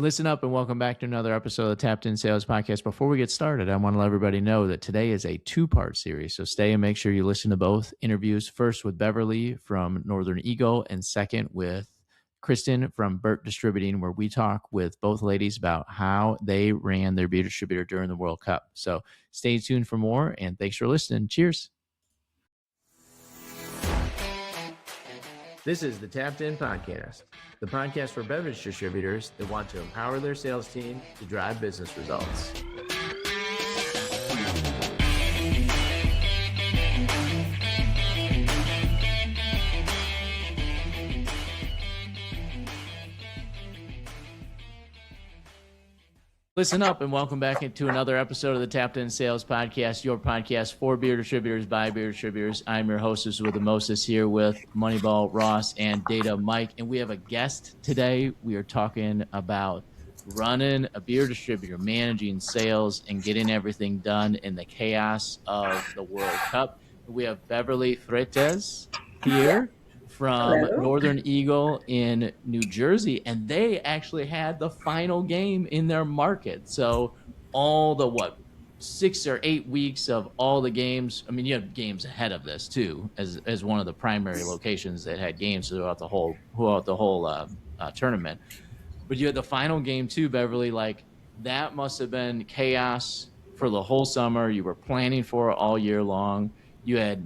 Listen up and welcome back to another episode of the Tapped In Sales Podcast. Before we get started, I want to let everybody know that today is a two-part series. So stay and make sure you listen to both interviews. First with Beverly from Northern Eagle, and second with Kristen from Burke Distributing, where we talk with both ladies about how they ran their beer distributor during the World Cup. So stay tuned for more, and thanks for listening. Cheers. This is the Tapped In Podcast, the podcast for beverage distributors that want to empower their sales team to drive business results. Listen up and welcome back to another episode of the Tapped In Sales Podcast, your podcast for beer distributors by beer distributors. I'm your hostess with the mostest here with Moneyball Ross and Data Mike, and we have a guest today. We are talking about running a beer distributor, managing sales, and getting everything done in the chaos of the World Cup. We have Beverly Freitas here from Northern Eagle in New Jersey, and they actually had the final game in their market. So all the 6 or 8 weeks of all the games, I mean, you have games ahead of this too, as one of the primary locations that had games throughout the whole tournament. But you had the final game too, Beverly. Like, that must have been chaos for the whole summer. You were planning for it all year long. You had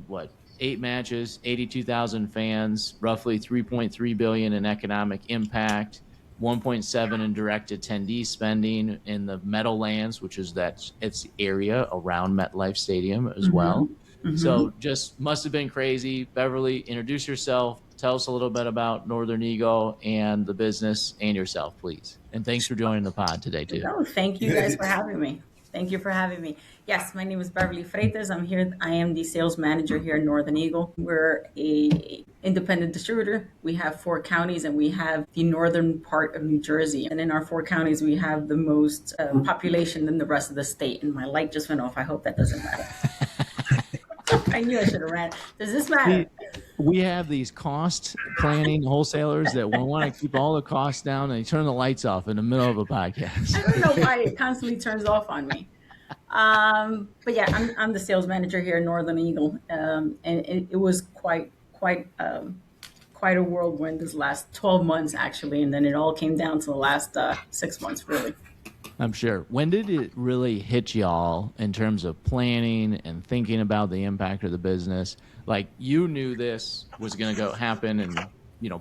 8 matches, 82,000 fans, roughly $3.3 billion in economic impact, 1.7 in direct attendee spending in the Meadowlands, which is it's the area around MetLife Stadium as well. Mm-hmm. So just must have been crazy. Beverly, introduce yourself. Tell us a little bit about Northern Eagle and the business and yourself, please. And thanks for joining the pod today, too. No, thank you guys for having me. Thank you for having me. Yes, my name is Beverly Freitas. I'm here. I am the sales manager here at Northern Eagle. We're a independent distributor. We have 4 counties, and we have the northern part of New Jersey. And in our 4 counties, we have the most population than the rest of the state. And my light just went off. I hope that doesn't matter. I knew I should have ran. Does this matter? We have these cost planning wholesalers that want to keep all the costs down, and they turn the lights off in the middle of a podcast. I don't know why it constantly turns off on me. But yeah, I'm the sales manager here at Northern Eagle, and it was quite a whirlwind this last 12 months actually, and then it all came down to the last 6 months really. I'm sure. When did it really hit y'all in terms of planning and thinking about the impact of the business? Like, you knew this was going to happen, and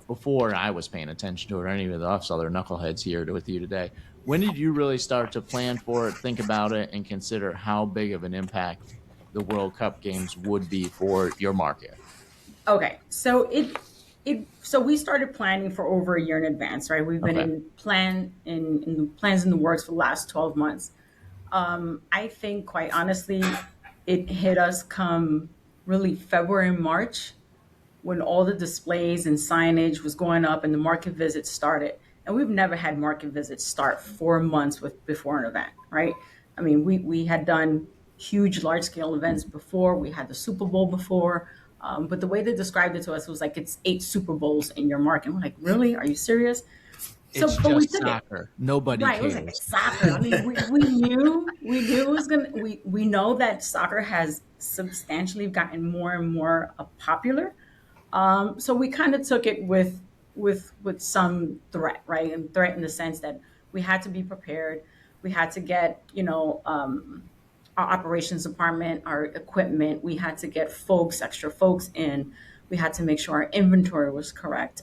before I was paying attention to it, or any of the other knuckleheads here with you today. When did you really start to plan for it, think about it, and consider how big of an impact the World Cup games would be for your market? Okay, so so we started planning for over a year in advance, right? We've been in plans in the works for the last 12 months. I think, quite honestly, it hit us come really February and March, when all the displays and signage was going up and the market visits started. And we've never had market visits start 4 months before an event, right? I mean, we had done huge, large-scale events before. We had the Super Bowl before. But the way they described it to us was like, it's 8 Super Bowls in your market. We're like, really? Are you serious? It's just soccer. Nobody cares. It was like soccer. I mean, we knew it was we know that soccer has substantially gotten more and more popular. So we kind of took it with some threat, right? And threat in the sense that we had to be prepared. We had to get, our operations department, our equipment. We had to get extra folks in. We had to make sure our inventory was correct.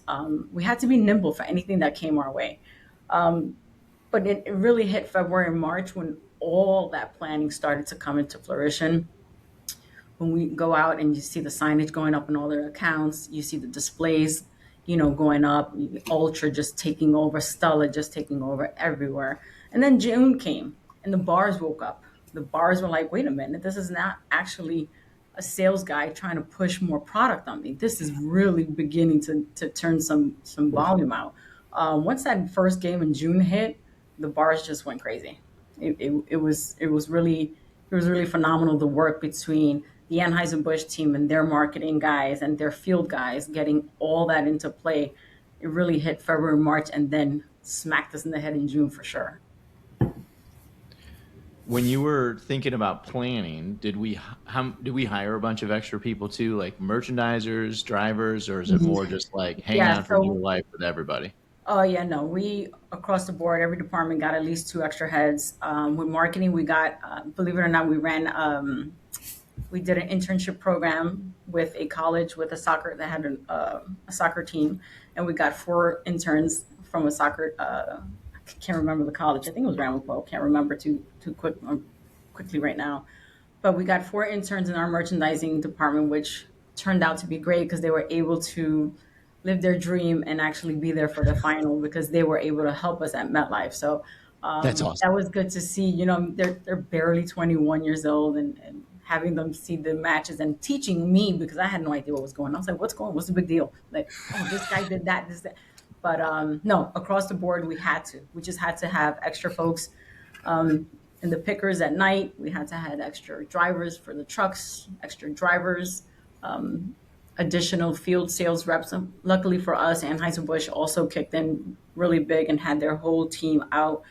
We had to be nimble for anything that came our way. But it really hit February and March when all that planning started to come into fruition. When we go out and you see the signage going up in all their accounts, you see the displays, going up, Ultra just taking over, Stella just taking over everywhere. And then June came and the bars woke up. The bars were like, wait a minute, this is not actually a sales guy trying to push more product on me. This is really beginning to turn some volume out. Once that first game in June hit, the bars just went crazy. It was really phenomenal, the work between the Anheuser-Busch team and their marketing guys and their field guys getting all that into play. It really hit February, March, and then smacked us in the head in June for sure. When you were thinking about planning, did we hire a bunch of extra people too, like merchandisers, drivers, or is it more just like hang Yeah, on for dear so life with everybody? oh yeah, no, we across the board, every department got at least two extra heads. With marketing, we got, believe it or not, we did an internship program with a college with a soccer that had a soccer team, and we got four interns from a soccer. I can't remember the college. I think it was Ramapo. Can't remember quickly right now. But we got four interns in our merchandising department, which turned out to be great because they were able to live their dream and actually be there for the final because they were able to help us at MetLife. So That's that awesome. was good to see. You know, they're barely 21 years old, and having them see the matches and teaching me because I had no idea what was going on. I was like, what's the big deal? Like, oh, this guy did that, this, that. But no, across the board, we just had to have extra folks in the pickers at night. We had to have extra drivers for the trucks, extra drivers, additional field sales reps. Luckily for us, Anheuser-Busch also kicked in really big and had their whole team out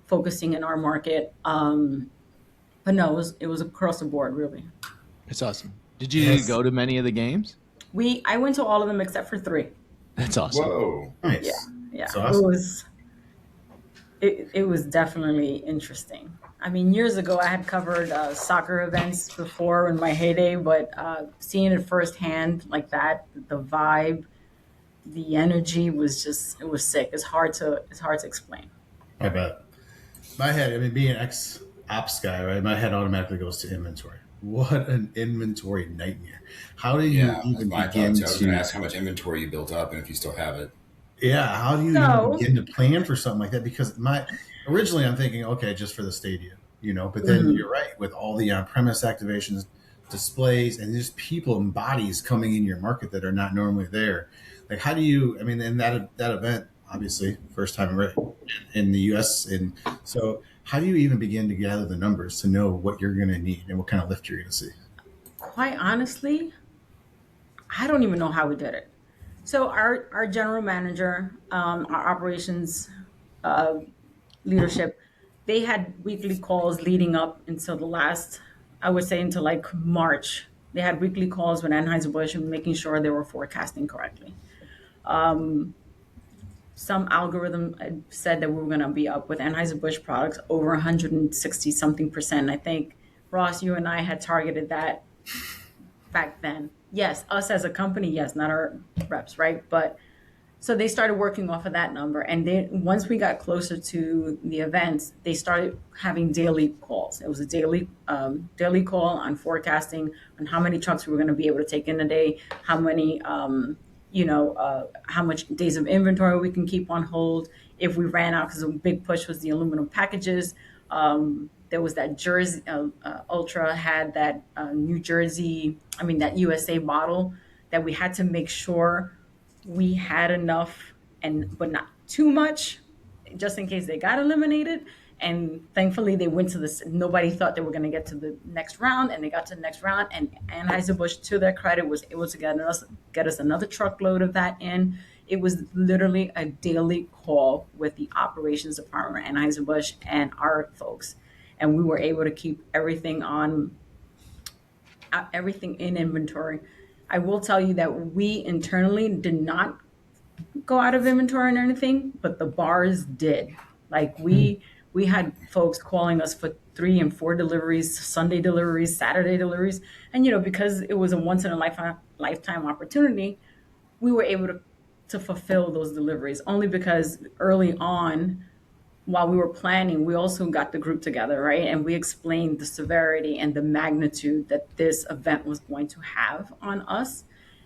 focusing in our market. But no, it was across the board, really. That's awesome. Did you Yes. go to many of the games? I went to all of them except for three. That's awesome. Whoa. Yeah, Nice. yeah. That's awesome. It was definitely interesting. I mean, years ago, I had covered soccer events before in my heyday, but seeing it firsthand like that, the vibe, the energy it was sick. It's hard to explain. I bet. My head, I mean, being an ex ops guy, right? My head automatically goes to inventory. What an inventory nightmare. How do you Yeah, that's even my begin thought too. I was going to to, ask how much inventory you built up and if you still have it. yeah, how do you even So, begin to plan for something like that? Because originally I'm thinking, okay, just for the stadium, but then mhm. you're right, with all the on-premise activations, displays, and just people and bodies coming in your market that are not normally there. Like, how do you, I mean, in that event, obviously, first time ever in the US. And so how do you even begin to gather the numbers to know what you're going to need and what kind of lift you're going to see? Quite honestly, I don't even know how we did it. So our general manager, our operations leadership, they had weekly calls leading up until I would say until like March. They had weekly calls with Anheuser-Busch and making sure they were forecasting correctly. Some algorithm said that we were going to be up with Anheuser-Busch products over 160 something percent. I think, Ross, you and I had targeted that back then. Yes, us as a company, yes, not our reps, right? But so they started working off of that number, and then once we got closer to the events, they started having daily calls. It was a daily call on forecasting on how many trucks we were going to be able to take in a day, how many, how much days of inventory we can keep on hold if we ran out, because a big push was the aluminum packages. There was that Jersey Ultra had that New Jersey, I mean that USA bottle that we had to make sure we had enough, and but not too much, just in case they got eliminated. And thankfully they went to this, nobody thought they were going to get to the next round, and they got to the next round, and Anheuser-Busch, to their credit, was able to get us another truckload of that in. It was literally a daily call with the operations department, Anheuser-Busch, and our folks, and we were able to keep everything in inventory. I will tell you that we internally did not go out of inventory or anything, but the bars did. Like we had folks calling us for 3 and 4 deliveries, Sunday deliveries, Saturday deliveries, and because it was a once in a lifetime opportunity, we were able to fulfill those deliveries only because early on, while we were planning, we also got the group together, right? And we explained the severity and the magnitude that this event was going to have on us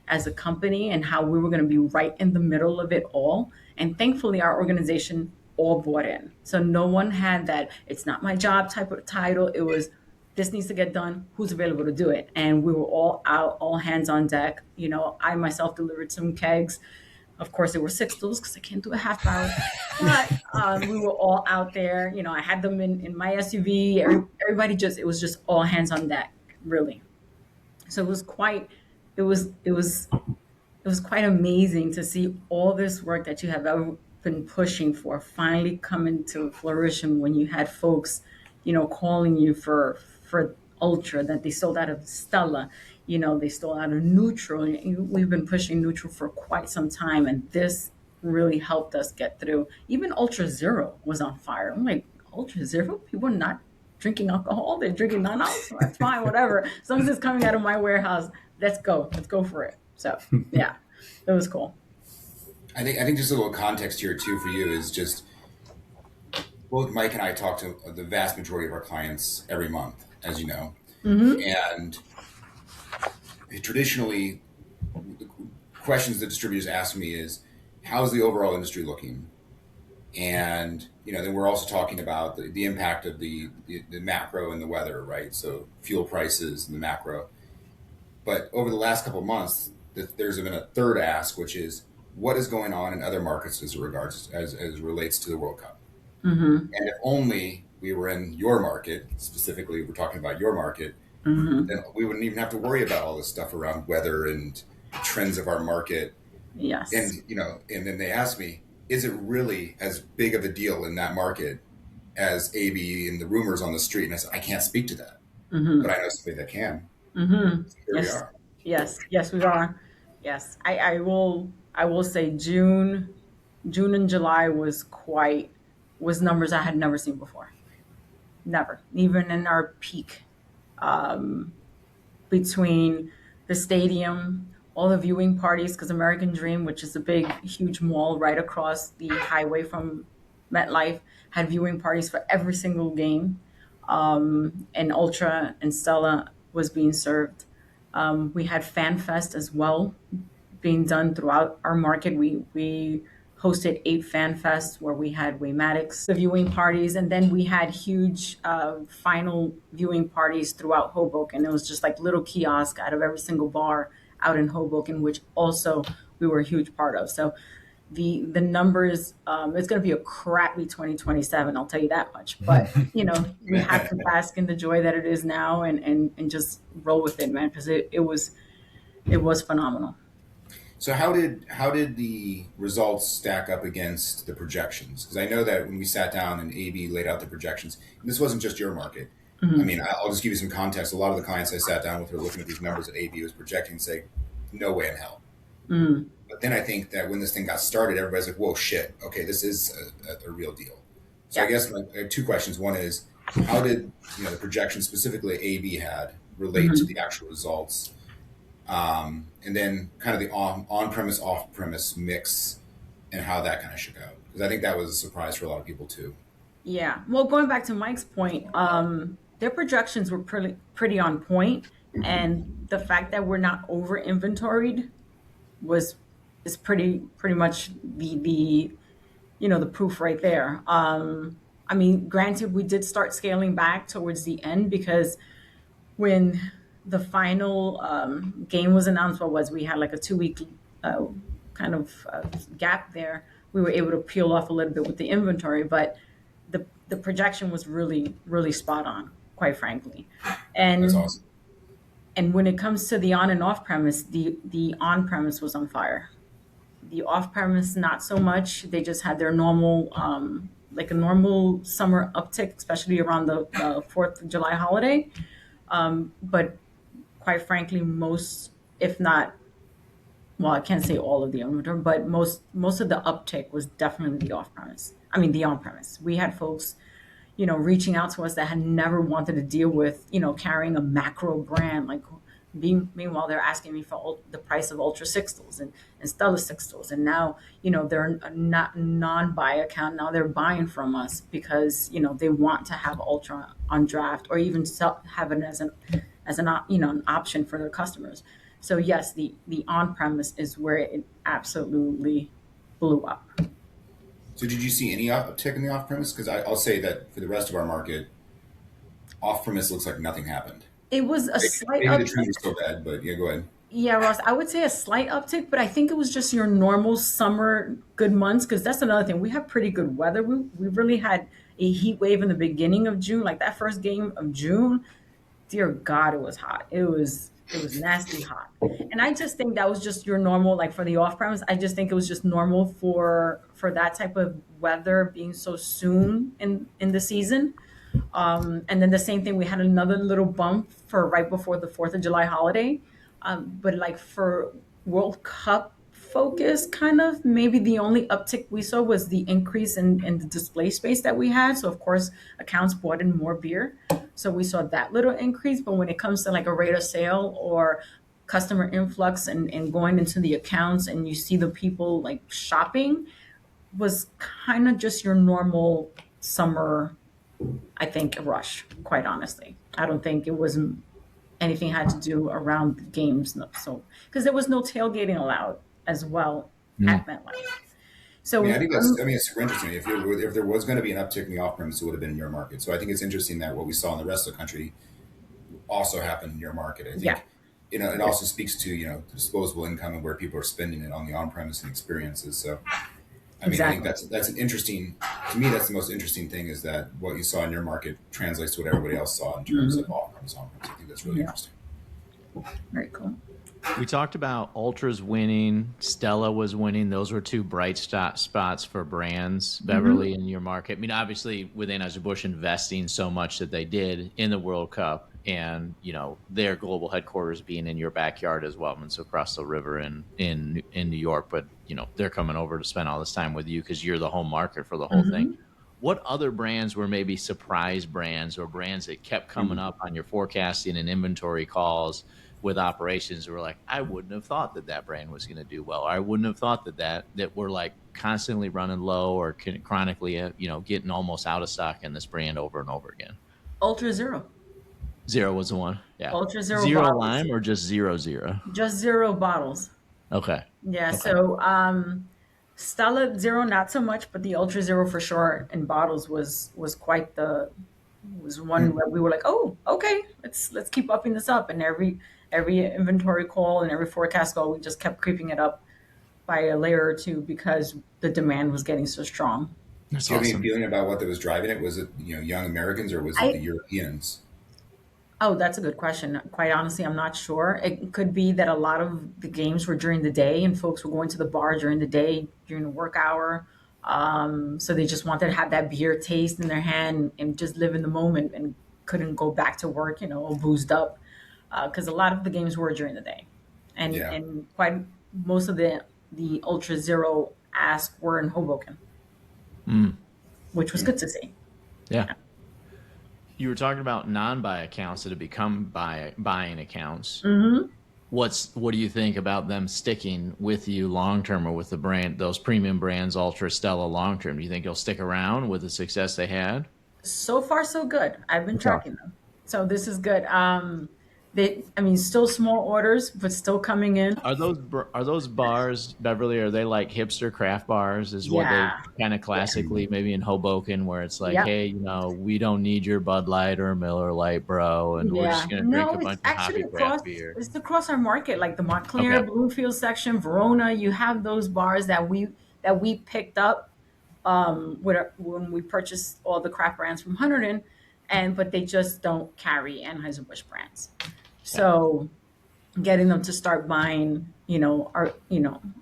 as a company, and how we were going to be right in the middle of it all. And thankfully, our organization all bought in. So no one had that, it's not my job type of title. It was, this needs to get done. Who's available to do it? And we were all out, all hands on deck. I myself delivered some kegs. Of course, there were 6 stools because I can't do a half barrel. But we were all out there. I had them in my SUV. Everybody it was just all hands on deck, really. So it was quite amazing to see all this work that you have been pushing for finally coming to fruition when you had folks, calling you for Ultra that they sold out of Stella, they sold out of Neutral. We've been pushing Neutral for quite some time, and this really helped us get through. Even Ultra Zero was on fire. I'm like, Ultra Zero? People are not drinking alcohol. They're drinking non-alcohol. That's fine, whatever. As long as it's coming out of my warehouse, let's go. Let's go for it. So, yeah, it was cool. I think just a little context here too for you is just both Mike and I talk to the vast majority of our clients every month, as you know, and traditionally, the questions that distributors ask me is, how's the overall industry looking? And, then we're also talking about the impact of the macro and the weather, right? So fuel prices and the macro. But over the last couple of months, there's been a third ask, which is, what is going on in other markets as relates to the World Cup? And if only we were in your market, specifically, we're talking about your market, then we wouldn't even have to worry about all this stuff around weather and trends of our market. Yes. And, and then they asked me, is it really as big of a deal in that market as AB and the rumors on the street? And I said, I can't speak to that, but I know somebody that can. So here we are. Yes, we are. Yes, I will say June and July was numbers I had never seen before. Never, even in our peak, between the stadium, all the viewing parties, because American Dream, which is a big, huge mall right across the highway from MetLife, had viewing parties for every single game, and Ultra and Stella was being served. We had Fan Fest as well being done throughout our market. We hosted 8 Fan Fests where we had Waymatics, the viewing parties, and then we had huge final viewing parties throughout Hoboken. It was just like little kiosks out of every single bar out in Hoboken, which also we were a huge part of. So the numbers, it's going to be a crappy 2027, I'll tell you that much. But, we have to bask in the joy that it is now and just roll with it, man, because it was phenomenal. So how did the results stack up against the projections? Because I know that when we sat down and AB laid out the projections, and this wasn't just your market. I mean, I'll just give you some context. A lot of the clients I sat down with were looking at these numbers that AB was projecting and say, no way in hell. But then I think that when this thing got started, everybody's like, whoa, shit. Okay, this is a real deal. So I guess I have 2 questions. One is, how did the projections specifically AB had relate to the actual results? And then kind of the on-premise, off-premise mix and how that kind of shook out. Because I think that was a surprise for a lot of people too. Yeah. Well, going back to Mike's point, their projections were pretty on point, and the fact that we're not over inventoried is pretty much the proof right there. I mean, granted, we did start scaling back towards the end because when the final game was announced, we had like a 2-week kind of gap there. We were able to peel off a little bit with the inventory, but the projection was really, really spot on, quite frankly. And that's awesome. And when it comes to the on and off premise, the on premise was on fire. The off premise, not so much. They just had their normal, like a normal summer uptick, especially around the 4th of July holiday. But quite frankly, most, if not, well, I can't say all of the inventory, but most of the uptick was definitely the the on premise. We had folks, reaching out to us that had never wanted to deal with, carrying a macro brand. Like, meanwhile, they're asking me for the price of Ultra Sixtels and Stella Sixtels. And now, they're a non-buy account. Now they're buying from us because, they want to have Ultra on draft or even have it as an option for their customers. So yes, the on-premise is where it absolutely blew up. So did you see any uptick in the off-premise? Because I'll say that for the rest of our market, off-premise looks like nothing happened. It was a slight maybe uptick. The trend was so bad, but yeah, go ahead. Yeah, Ross, I would say a slight uptick, but I think it was just your normal summer good months, because that's another thing. We have pretty good weather. We really had a heat wave in the beginning of June, like that first game of June. Dear God, it was hot. It was It was nasty hot. And I just think that was just your normal, like for the off premise, I just think it was just normal for that type of weather being so soon in the season. And then the same thing, we had another little bump for right before the 4th of July holiday. But like for World Cup focus, kind of maybe the only uptick we saw was the increase in the display space that we had. So of course, accounts bought in more beer. So we saw that little increase. But when it comes to like a rate of sale or customer influx and going into the accounts and you see the people like shopping, was kind of just your normal summer, I think, rush, quite honestly. I don't think it was anything had to do around the games. So, because there was no tailgating allowed as well at MetLife. So, I think it's super interesting. If there was going to be an uptick in the off-premise, it would have been in your market. So I think it's interesting that what we saw in the rest of the country also happened in your market. I think, yeah. It also speaks to, the disposable income and where people are spending it on the on-premise and experiences. So, I mean, I think that's an interesting, to me, that's the most interesting thing is that what you saw in your market translates to what everybody else saw in terms of off-premise, on-premise. I think that's really interesting. Very cool. We talked about Ultras winning, Stella was winning. Those were two bright spots for brands, Beverly, in your market. I mean, obviously, with Anheuser-Busch investing so much that they did in the World Cup and, their global headquarters being in your backyard as well. And so across the river in New York, but, they're coming over to spend all this time with you because you're the home market for the whole thing. What other brands were maybe surprise brands or brands that kept coming up on your forecasting and inventory calls with operations were like, I wouldn't have thought that brand was going to do well. Or I wouldn't have thought that we're like constantly running low or chronically, getting almost out of stock in this brand over and over again. Ultra Zero. Zero was the one. Yeah. Ultra Zero. Zero bottles. lime or just 0? Just 0 bottles. Okay. Yeah. Okay. So Stella Zero, not so much, but the Ultra Zero for sure in bottles was quite was one where we were like, oh, okay, let's keep upping this up. And every inventory call and every forecast call, we just kept creeping it up by a layer or two because the demand was getting so strong. That's Do you have awesome. any feeling about what that was driving it? Was it young Americans or was it the Europeans? Oh, that's a good question. Quite honestly, I'm not sure. It could be that a lot of the games were during the day and folks were going to the bar during the day, during the work hour. So they just wanted to have that beer taste in their hand and just live in the moment and couldn't go back to work, all boozed up. Because a lot of the games were during the day. And quite most of the Ultra Zero asks were in Hoboken, which was good to see. Yeah. You were talking about non-buy accounts that have become buying accounts. What do you think about them sticking with you long term or with the brand, those premium brands, Ultra, Stella, long term? Do you think they'll stick around with the success they had? So far, so good. I've been tracking them, so this is good. Still small orders, but still coming in. Are those bars, Beverly? Are they like hipster craft bars? Is what they kind of classically maybe in Hoboken, where it's like, hey, we don't need your Bud Light or Miller Light, bro, and we're just gonna drink a bunch of hoppy craft beer. It's across our market, like the Montclair, Okay. Bloomfield section, Verona. You have those bars that we picked up when we purchased all the craft brands from Hunterdon, but they just don't carry Anheuser-Busch brands. So getting them to start buying, our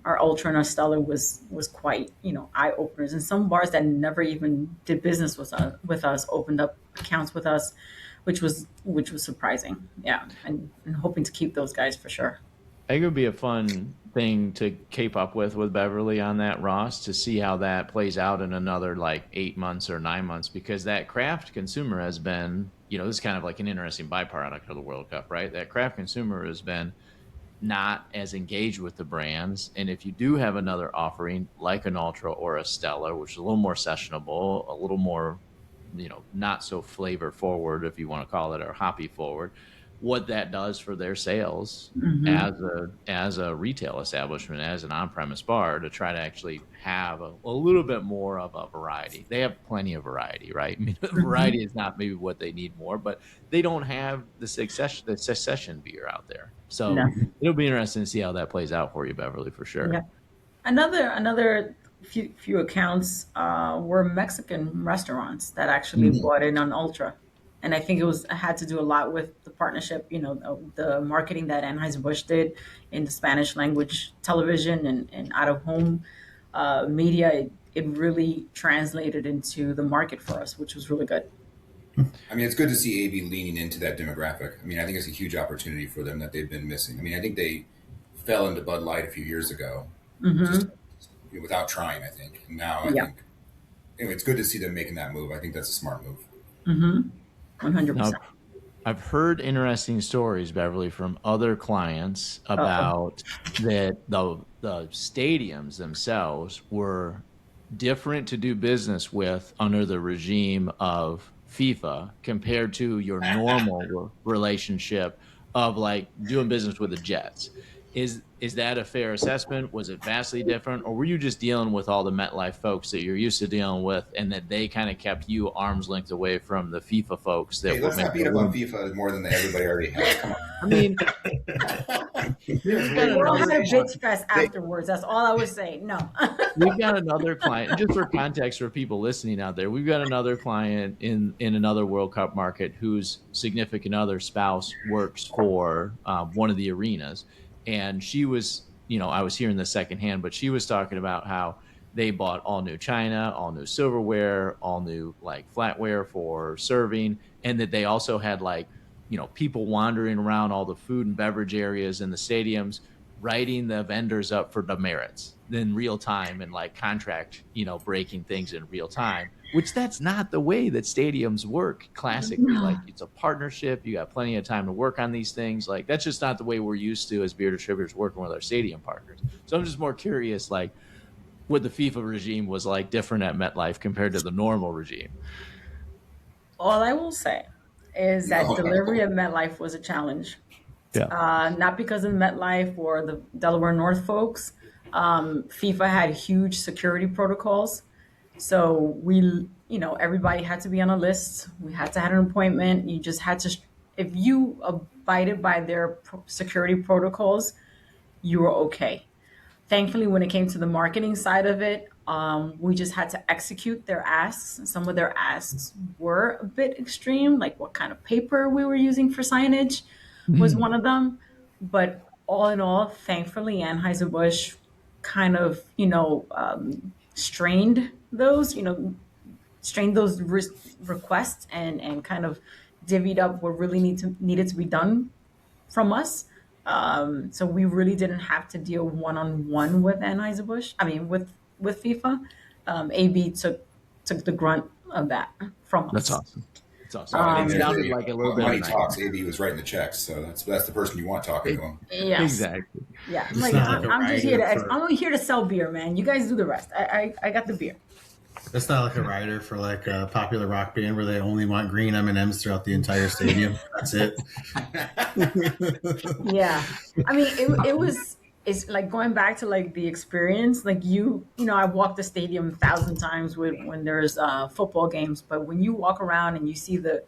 Ultra and our Stella was quite, eye openers. And some bars that never even did business with us opened up accounts with us, which was surprising. Yeah, and hoping to keep those guys for sure. I think it would be a fun thing to keep up with Beverly on that, Ross, to see how that plays out in another like 8 months or 9 months, because that craft consumer has been, this is kind of like an interesting byproduct of the World Cup, right? That craft consumer has been not as engaged with the brands. And if you do have another offering like an Ultra or a Stella, which is a little more sessionable, a little more, not so flavor forward, if you want to call it, or hoppy forward, what that does for their sales as a retail establishment, as an on-premise bar, to try to actually have a little bit more of a variety. They have plenty of variety, right? I mean, variety is not maybe what they need more, but they don't have the secession beer out there. So it'll be interesting to see how that plays out for you, Beverly, for sure. Yeah. Another few accounts were Mexican restaurants that actually bought in on Ultra. And I think it had to do a lot with the partnership, the marketing that Anheuser-Busch did in the Spanish language television and out of home media. It really translated into the market for us, which was really good. I mean, it's good to see AB leaning into that demographic. I mean, I think it's a huge opportunity for them that they've been missing. I mean, I think they fell into Bud Light a few years ago, just without trying, I think. And now I think it's good to see them making that move. I think that's a smart move. 100%. Now, I've heard interesting stories, Beverly, from other clients about that the stadiums themselves were different to do business with under the regime of FIFA compared to your normal relationship of like doing business with the Jets. Is that a fair assessment? Was it vastly different, or were you just dealing with all the MetLife folks that you're used to dealing with, and that they kind of kept you arm's length away from the FIFA folks? That let's not beat up on FIFA more than everybody already has. Come on. I mean, we're all gonna bitch fest afterwards. That's all I was saying. No, we've got another client. Just for context for people listening out there, we've got another client in another World Cup market whose significant other spouse works for one of the arenas. And she was, I was hearing this secondhand, but she was talking about how they bought all new china, all new silverware, all new like flatware for serving, and that they also had like, people wandering around all the food and beverage areas in the stadiums, writing the vendors up for demerits in real time and like contract, breaking things in real time, which that's not the way that stadiums work classically. No. Like it's a partnership. You got plenty of time to work on these things. Like that's just not the way we're used to as beer distributors working with our stadium partners. So I'm just more curious, like what the FIFA regime was like different at MetLife compared to the normal regime. all I will say is that delivery at MetLife was a challenge. Yeah. Not because of MetLife or the Delaware North folks. FIFA had huge security protocols. So everybody had to be on a list. We had to have an appointment. You just had to, if you abided by their security protocols, you were okay. Thankfully, when it came to the marketing side of it, we just had to execute their asks. Some of their asks were a bit extreme, like what kind of paper we were using for signage was one of them. But all in all, thankfully, Anheuser-Busch kind of, strained those requests and kind of divvied up what really needed to be done from us. So we really didn't have to deal one-on-one with Anheuser-Busch. I mean, with FIFA. AB took the grunt of that from us. That's awesome. It's awesome. It sounded like a little bit. Money talks. AB was writing the checks, so that's the person you want talking to him. Yes. Exactly. Yeah. I'm just here I'm only here to sell beer, man. You guys do the rest. I got the beer. That's not like a rider for like a popular rock band where they only want green M&Ms throughout the entire stadium. That's it. Yeah. I mean, it's like going back to like the experience, like I've walked the stadium 1,000 times when there's football games, but when you walk around and you see the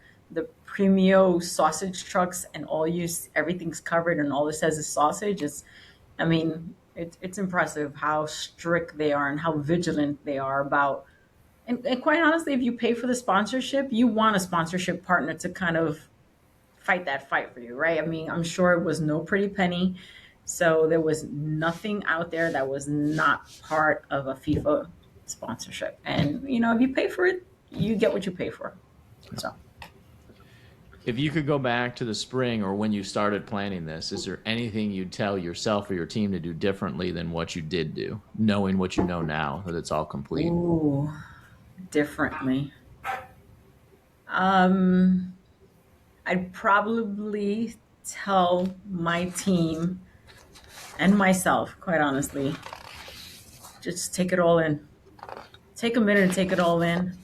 Premio sausage trucks and everything's covered and all it says is sausage, it's impressive how strict they are and how vigilant they are about. And quite honestly, if you pay for the sponsorship, you want a sponsorship partner to kind of fight that fight for you, right? I mean, I'm sure it was no pretty penny. So there was nothing out there that was not part of a FIFA sponsorship. And, if you pay for it, you get what you pay for. So, if you could go back to the spring or when you started planning this, is there anything you'd tell yourself or your team to do differently than what you did do, knowing what you know now that it's all complete? Ooh, differently. I'd probably tell my team and myself, quite honestly, just take it all in. Take a minute and take it all in.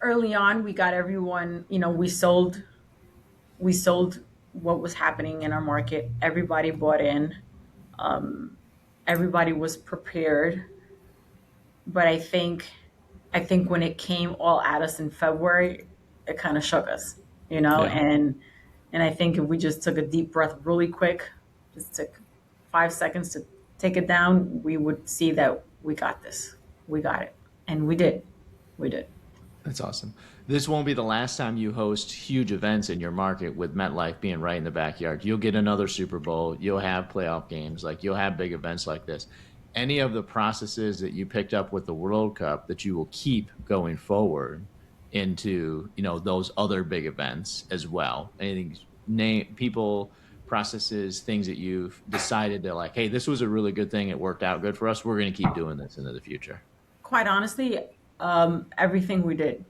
Early on, we got everyone, we sold what was happening in our market. Everybody bought in. Everybody was prepared. But I think when it came all at us in February, it kind of shook us, Yeah. And I think if we just took a deep breath really quick, just took 5 seconds to take it down, we would see that we got this. We got it. And we did. We did. That's awesome. This won't be the last time you host huge events in your market with MetLife being right in the backyard. You'll get another Super Bowl. You'll have playoff games. Like you'll have big events like this. Any of the processes that you picked up with the World Cup that you will keep going forward into, those other big events as well. Anything, people, processes, things that you've decided to like, hey, this was a really good thing. It worked out good for us. We're going to keep doing this into the future. Quite honestly, everything we did,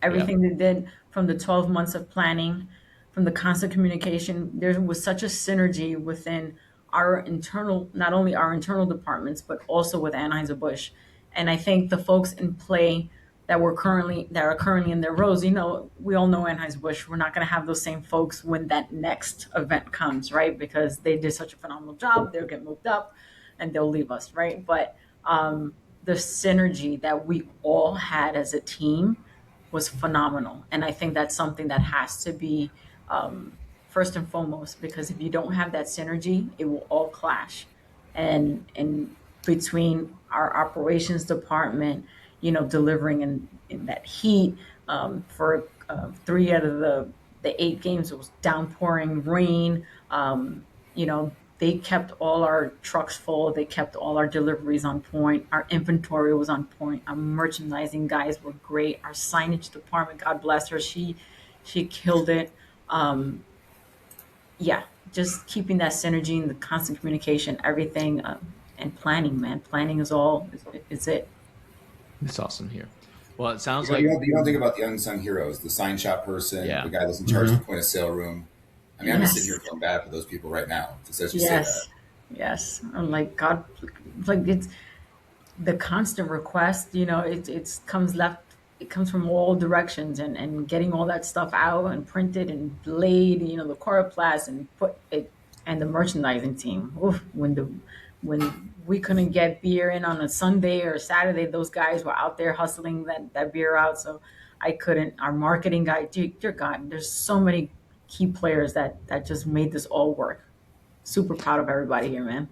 everything we did from the 12 months of planning, from the constant communication, there was such a synergy within our internal, not only our internal departments, but also with Anheuser-Busch. And I think the folks in play that are currently in their roles, we all know Anheuser-Busch. We're not going to have those same folks when that next event comes, right? Because they did such a phenomenal job. They'll get moved up and they'll leave us, right? But the synergy that we all had as a team was phenomenal. And I think that's something that has to be first and foremost, because if you don't have that synergy, it will all clash. And between our operations department, delivering in that heat for 3 out of the 8 games, it was downpouring rain. They kept all our trucks full. They kept all our deliveries on point. Our inventory was on point. Our merchandising guys were great. Our signage department, God bless her, she killed it. Just keeping that synergy and the constant communication, everything, and planning, man. Planning is it. It's awesome here. Well, it sounds you like you don't think about the unsung heroes, the sign shop person, the guy that's in charge of the point of sale room. I mean, I'm just sitting here feeling bad for those people right now. As you say that. Yes. I'm like, God, like it's the constant request, it comes from all directions and getting all that stuff out and printed and laid, the coroplast and put it, and the merchandising team. Oof, when we couldn't get beer in on a Sunday or Saturday, those guys were out there hustling that beer out. So I couldn't, our marketing guy, dear God, there's so many key players that just made this all work. Super proud of everybody here, man.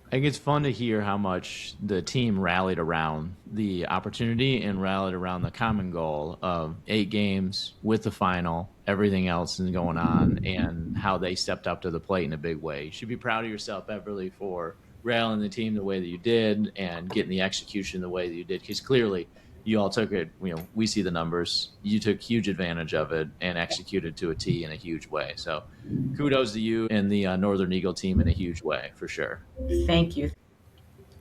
I think it's fun to hear how much the team rallied around the opportunity and rallied around the common goal of 8 games with the final, everything else is going on, and how they stepped up to the plate in a big way. You should be proud of yourself, Beverly, for rallying the team the way that you did and getting the execution the way that you did, because clearly you all took it, we see the numbers. You took huge advantage of it and executed to a T in a huge way. So kudos to you and the Northern Eagle team in a huge way, for sure. Thank you.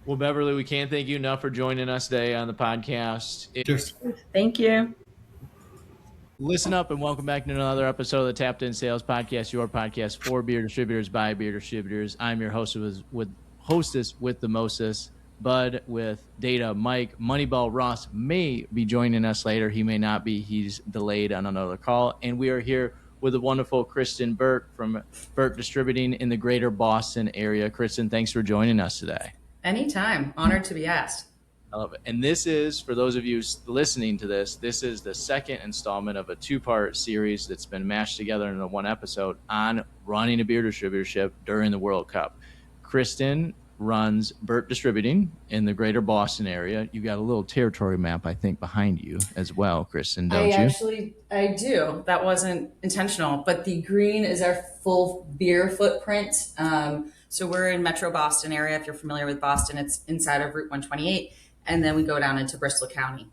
Well, Beverly, we can't thank you enough for joining us today on the podcast. Thank you. Listen up and welcome back to another episode of the Tapped In Sales Podcast, your podcast for beer distributors by beer distributors. I'm your hostess with the mostest, Bud, with Data, Mike. Moneyball Ross may be joining us later. He may not be. He's delayed on another call. And we are here with the wonderful Kristen Burke from Burke Distributing in the greater Boston area. Kristen, thanks for joining us today. Anytime. Honored to be asked. I love it. And this is, for those of you listening to this is the second installment of a 2-part series that's been mashed together into one episode on running a beer distributorship during the World Cup. Kristen runs Burke Distributing in the greater Boston area. You've got a little territory map, I think, behind you as well, Kristen, don't you? I do. That wasn't intentional, but the green is our full beer footprint. So we're in Metro Boston area. If you're familiar with Boston, it's inside of Route 128. And then we go down into Bristol County,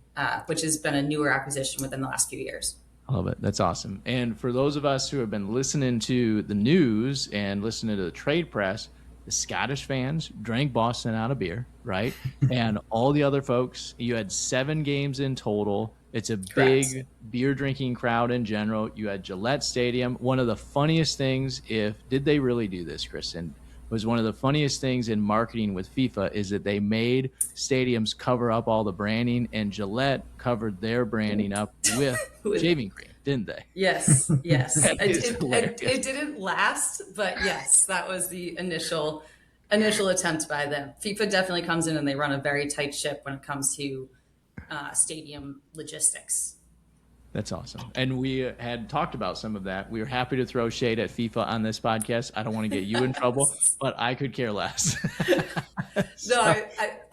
which has been a newer acquisition within the last few years. I love it. That's awesome. And for those of us who have been listening to the news and listening to the trade press, the Scottish fans drank Boston out of beer, right? And all the other folks, you had 7 games in total. It's a big beer drinking crowd in general. You had Gillette Stadium. One of the funniest things, did they really do this, Kristen? Was one of the funniest things in marketing with FIFA is that they made stadiums cover up all the branding, and Gillette covered their branding up with shaving cream, didn't they? Yes. It didn't last, but yes, that was the initial attempt by them. FIFA definitely comes in and they run a very tight ship when it comes to stadium logistics. That's awesome. And we had talked about some of that. We were happy to throw shade at FIFA on this podcast. I don't want to get you in trouble, but I could care less. No,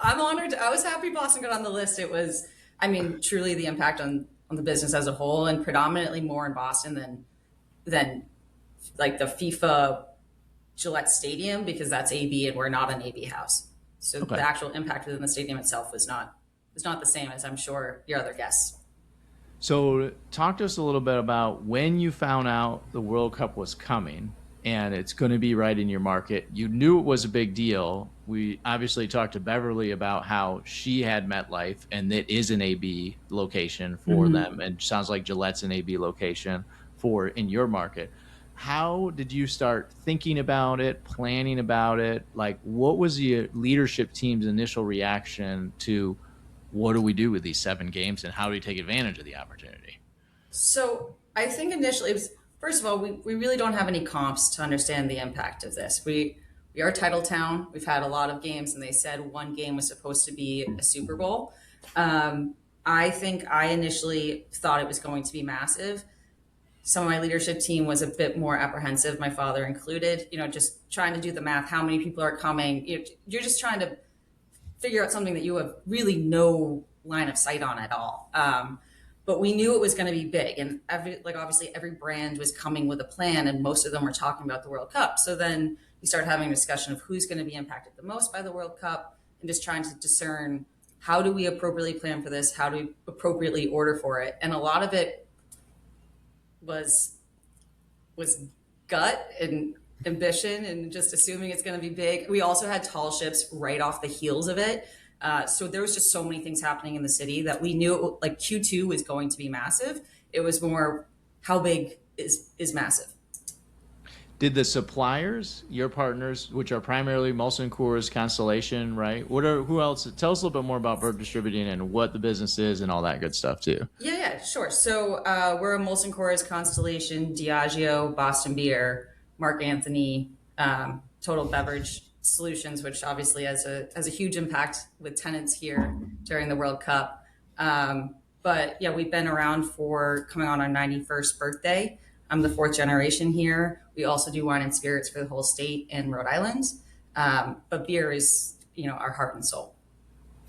I'm honored. I was happy Boston got on the list. It was, truly the impact on on the business as a whole, and predominantly more in Boston than like the FIFA Gillette Stadium, because that's AB and we're not an AB house. So Okay. the actual impact within the stadium itself was not the same as I'm sure your other guests. So, talk to us a little bit about when you found out the World Cup was coming and it's going to be right in your market. You knew it was a big deal. We obviously talked to Beverly about how she had MetLife and it is an AB location for them. And sounds like Gillette's an AB location for in your market. How did you start thinking about it, planning about it? Like, what was the leadership team's initial reaction to what do we do with these 7 games and how do we take advantage of the opportunity? So I think initially it was, first of all, we really don't have any comps to understand the impact of this. We are title town. We've had a lot of games, and they said one game was supposed to be a Super Bowl. I think I initially thought it was going to be massive. Some of my leadership team was a bit more apprehensive, my father included, just trying to do the math, how many people are coming. You're just trying to figure out something that you have really no line of sight on at all. But we knew it was going to be big, and obviously every brand was coming with a plan, and most of them were talking about the World Cup. So then we started having a discussion of who's going to be impacted the most by the World Cup, and just trying to discern how do we appropriately plan for this, how do we appropriately order for it, and a lot of it was gut and ambition and just assuming it's going to be big. We also had tall ships right off the heels of it. So there was just so many things happening in the city that we knew like Q2 was going to be massive. It was more how big is massive. Did the suppliers, your partners, which are primarily Molson Coors, Constellation, right? Who else? Tell us a little bit more about Burke Distributing and what the business is and all that good stuff too. Yeah, sure. So we're a Molson Coors, Constellation, Diageo, Boston Beer, Mark Anthony, Total Beverage Solutions, which obviously has a huge impact with Tennent here during the World Cup. But yeah, we've been around for coming on our 91st birthday. I'm the 4th generation here. We also do wine and spirits for the whole state and Rhode Island. But beer is, our heart and soul.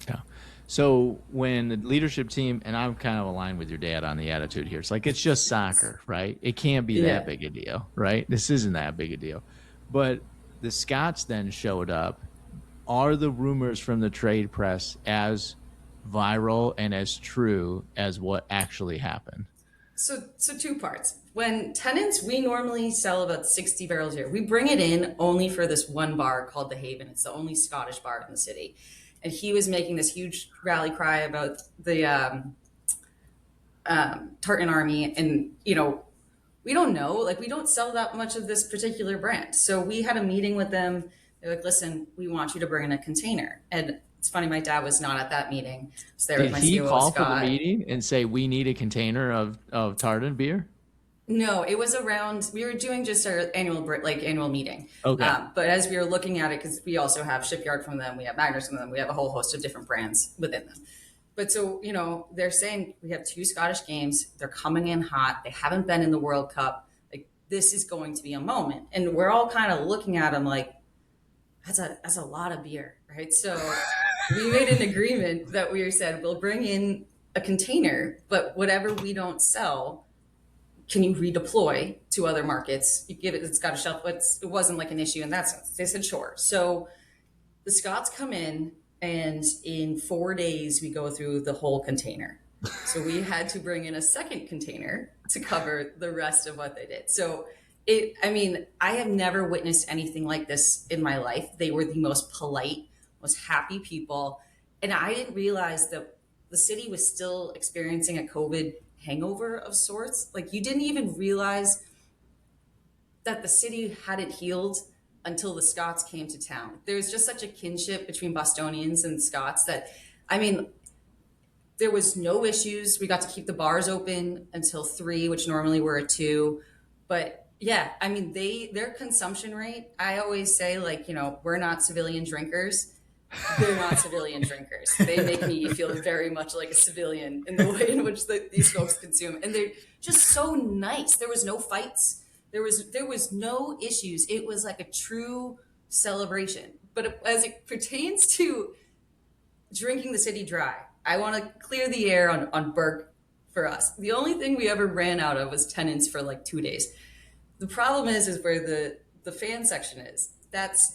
Yeah. So when the leadership team, and I'm kind of aligned with your dad on the attitude here. It's like, it's just soccer, right? It can't be that big a deal, right? This isn't that big a deal. But the Scots then showed up. Are the rumors from the trade press as viral and as true as what actually happened? So 2 parts. When Tennent's, we normally sell about 60 barrels a year. We bring it in only for this one bar called The Haven. It's the only Scottish bar in the city. And he was making this huge rally cry about the Tartan Army. And, we don't know, we don't sell that much of this particular brand. So we had a meeting with them. They're like, listen, we want you to bring in a container. And it's funny, my dad was not at that meeting. So there was my Did he CEO, call Scott. for the meeting and say, we need a container of Tartan beer? No, it was around, we were doing just our annual meeting. Okay. But as we were looking at it, because we also have Shipyard from them, we have Magners from them, we have a whole host of different brands within them. But so, they're saying we have 2 Scottish games. They're coming in hot. They haven't been in the World Cup. This is going to be a moment. And we're all kind of looking at them like, that's a lot of beer, right? So we made an agreement that we said, we'll bring in a container, but whatever we don't sell, can you redeploy to other markets? You give it, it's got a shelf, but it wasn't like an issue in that sense. They said, sure. So the Scots come in, and in 4 days, we go through the whole container. So we had to bring in a second container to cover the rest of what they did. So I have never witnessed anything like this in my life. They were the most polite, most happy people. And I didn't realize that the city was still experiencing a COVID hangover of sorts. You didn't even realize that the city hadn't healed until the Scots came to town. There's just such a kinship between Bostonians and Scots that, there was no issues. We got to keep the bars open until 3, which normally were at 2. But yeah, their consumption rate, I always say, we're not civilian drinkers. They're not civilian drinkers. They make me feel very much like a civilian in the way in which these folks consume. And they're just so nice. There was no fights. There was no issues. It was like a true celebration. But as it pertains to drinking the city dry, I want to clear the air on Burke for us. The only thing we ever ran out of was Tennent's for like 2 days. The problem is where the fan section is.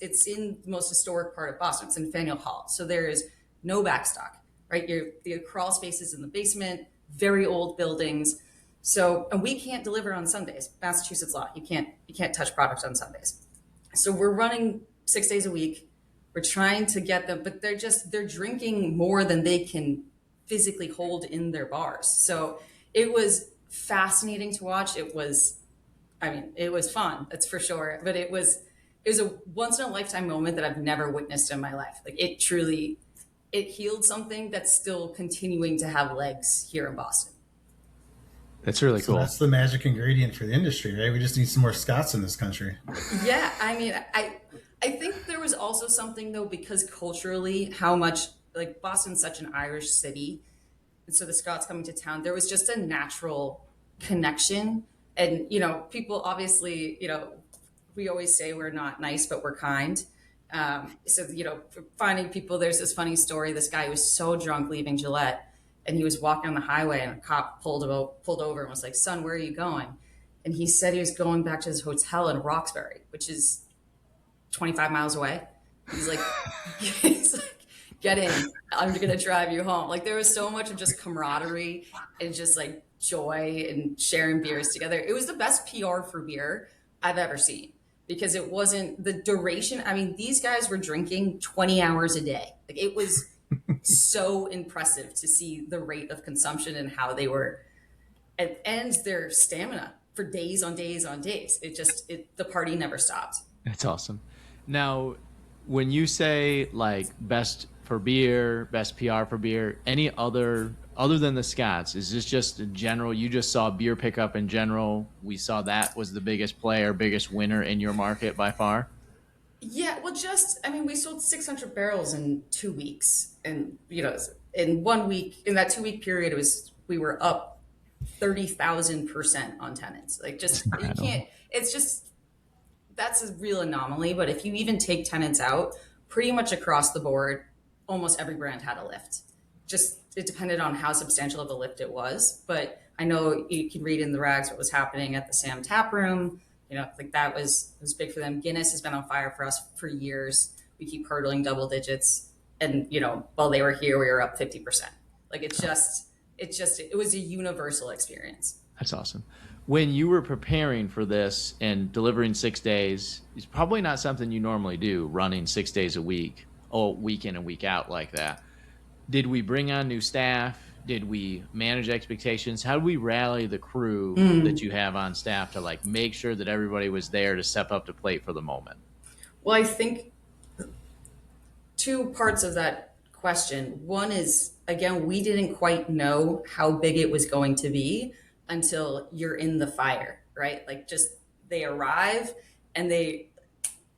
It's in the most historic part of Boston. It's in Faneuil Hall. So there is no backstock, right? The crawl spaces in the basement, very old buildings. So, and we can't deliver on Sundays. Massachusetts law, you can't touch products on Sundays. So we're running 6 days a week. We're trying to get them, but they're drinking more than they can physically hold in their bars. So it was fascinating to watch. It was fun, that's for sure. But it was a once in a lifetime moment that I've never witnessed in my life. Like it healed something that's still continuing to have legs here in Boston. That's really cool. That's the magic ingredient for the industry, right? We just need some more Scots in this country. Yeah, I mean, I think there was also something though, because culturally, how much like Boston's such an Irish city, and so the Scots coming to town, there was just a natural connection. And people obviously, we always say we're not nice, but we're kind. So for finding people, there's this funny story. This guy was so drunk leaving Gillette, and he was walking on the highway, and a cop pulled over and was like, "Son, where are you going?" And he said he was going back to his hotel in Roxbury, which is 25 miles away. He's like, "Get in. I'm going to drive you home." Like there was so much of just camaraderie and just like joy and sharing beers together. It was the best PR for beer I've ever seen, because it wasn't the duration. I mean, these guys were drinking 20 hours a day. Like it was so impressive to see the rate of consumption and how they were, and their stamina for days on days on days. The party never stopped. That's awesome. Now, when you say like best for beer, best PR for beer, any other than the Scots, is this just in general? You just saw beer pickup in general. We saw that was the biggest player, biggest winner in your market by far. Yeah, well, we sold 600 barrels in 2 weeks, and in 1 week, in that 2 week period, we were up 30,000% on Tennent's. Like just you can't. It's just that's a real anomaly. But if you even take Tennent's out, pretty much across the board, almost every brand had a lift. Just it depended on how substantial of a lift it was. But I know you can read in the rags what was happening at the Sam Tap Room. Like that was big for them. Guinness has been on fire for us for years. We keep hurdling double digits. And, while they were here, we were up 50%. Like it was a universal experience. That's awesome. When you were preparing for this and delivering 6 days, it's probably not something you normally do, running 6 days a week, week in and week out like that. Did we bring on new staff? Did we manage expectations? How do we rally the crew that you have on staff to like make sure that everybody was there to step up to plate for the moment? Well, I think two parts of that question. One is, again, we didn't quite know how big it was going to be until you're in the fire, right? Like just they arrive and they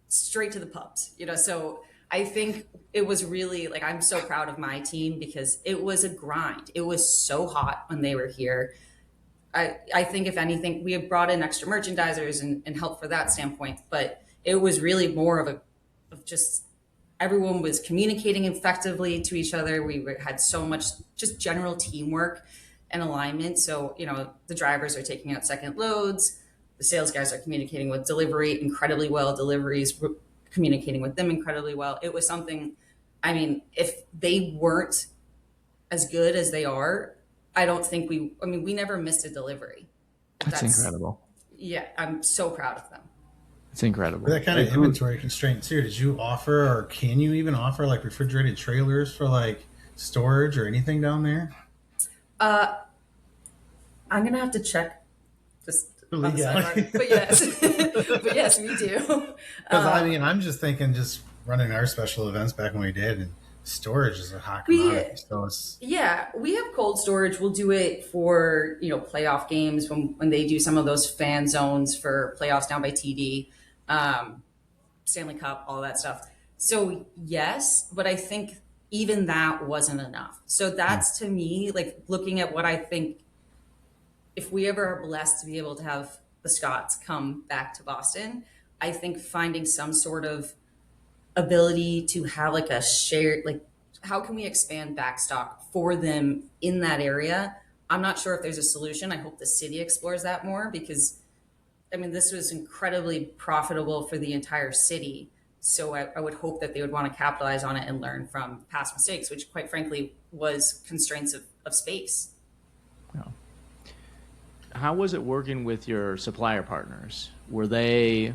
straight to the pubs, so I think it was really like, I'm so proud of my team because it was a grind. It was so hot when they were here. I think if anything, we had brought in extra merchandisers and help for that standpoint, but it was really more of just everyone was communicating effectively to each other. We had so much just general teamwork and alignment. So, the drivers are taking out second loads. The sales guys are communicating with delivery incredibly well. Deliveries communicating with them incredibly well. It was something, if they weren't as good as they are, I don't think we never missed a delivery. That's incredible. Yeah, I'm so proud of them. It's incredible. For that kind of inventory constraint too, did you offer, or can you even offer like refrigerated trailers for like storage or anything down there? I'm going to have to check this. But yes, we do. Because I'm just thinking, just running our special events back when we did, and storage is a hot commodity. We have cold storage. We'll do it for playoff games when they do some of those fan zones for playoffs down by TD, Stanley Cup, all that stuff. So yes, but I think even that wasn't enough. So that's to me like looking at what I think. If we ever are blessed to be able to have the Scots come back to Boston, I think finding some sort of ability to have like a shared, like how can we expand backstock for them in that area? I'm not sure if there's a solution. I hope the city explores that more because, I mean, this was incredibly profitable for the entire city. So I would hope that they would want to capitalize on it and learn from past mistakes, which quite frankly was constraints of space. How was it working with your supplier partners? Were they